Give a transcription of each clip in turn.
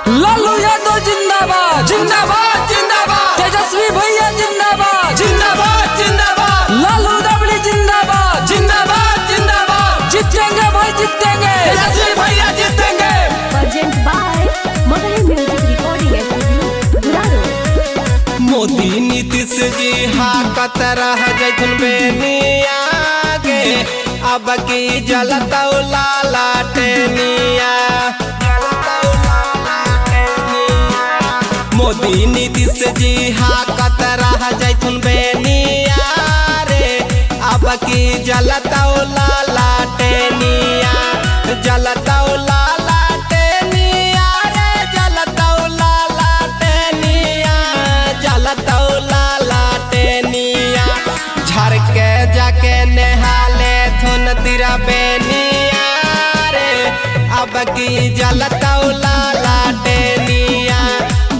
लालू यादव जिंदाबाद जिंदाबाद जिंदाबाद, तेजस्वी भैया जिंदाबाद जिंदाबाद जिंदाबाद, लालू दबड़ी जिंदाबाद जिंदाबाद जिंदाबाद, जीतेंगे भाई जीतेंगे तेजस्वी भैया जीतेंगे। Urgent by Mother Music Recording Studio, Duraro. Modi Nitish ji हाकत रह जैथुन बेनिया गे, अब की जलतौ लाला टेनिया। मोदी नीतीश जी हाकत रह जैथुन बेनिया रे, अब की जलतौ लाला टेनिया। जलतौ लाला टेनिया रे, जलतौ लाला टेनिया, जलतौ लाला टेनिया। झर के जाके नहाले थुन तिरा बेनिया रे, अब की जलतौ लाला टेनिया।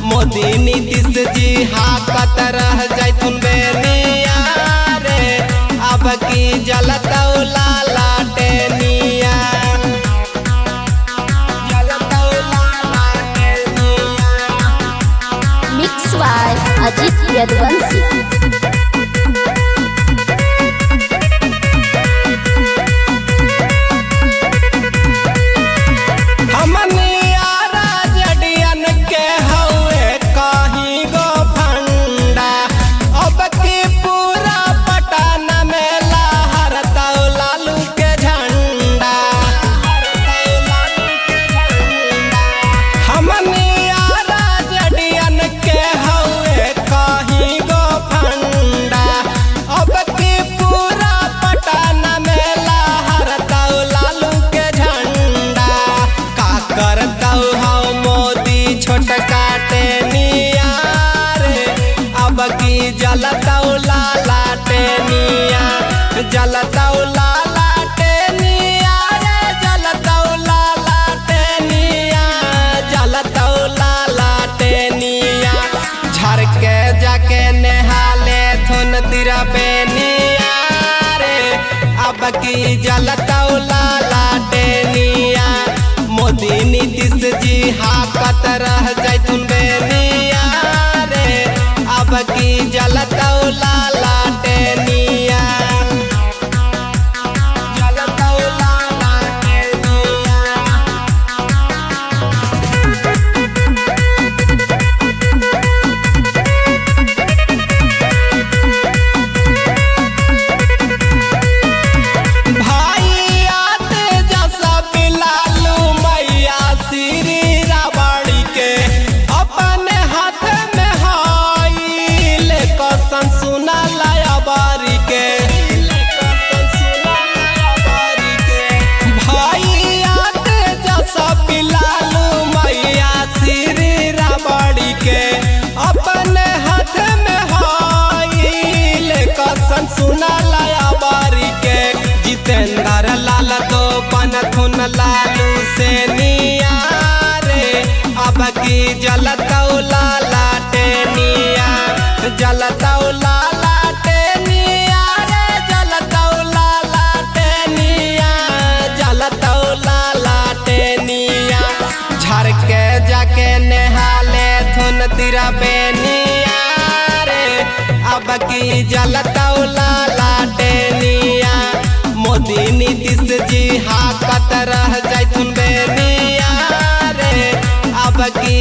मोदी नीतीश जी हाकत रह जैथुन बेनिया रे, अब की जलतौ लाला टेनिया। जलतौ लाला टेनिया। Mix by Ajit Yadvansi. हमनी आरा जडियन के हवे कहीं गो फंडा, अब की पूरा पटन में लहरतौ लालू के झंडा। हमनी आरा जडियन के हवे कहीं गो फंडा, अब की पूरा पटन में लहरतौ लालू के झंडा। का करतौ हौ मोदी छोटका टेनिया रे, अब की जलतौ लाला टेनिया। जलतौ लाला टेनिया रे, जलतौ लाला टेनिया, जलतौ लाला टेनिया। झर के जाके नहाले थुन तिरा बेनिया रे, अब की जलतौ लाला टेनिया। मोदी नीतीश जी हाकत रह जैथुन बेनिया रे, अब की जलतौ लाला टेनिया। जलतौ लाला टेनिया। भाई आते जैसा बिलालू मैया श्री रावड़ी के, अपने हाथ में हाई लेकर सुना लाया बारी के। भाई आते जैसा बिलालू मैया श्री रावड़ी के, अपने हाथ में हाई लेकर सुना लाया बारी के। जितेंद्र लाल तो बनथुन लालू से निया रे, अब की जलतौ लाला टेनिया। जलतौ लाला टेनिया रे, जलतौ लाला टेनिया, जलतौ लाला टेनिया। झर के जाके नहाले थुन तिरा बेनिया रे, अब की जलतौ लाला टेनिया। मोदी नीतीश जी हाकत रह जैथुन बेनिया रे, अब की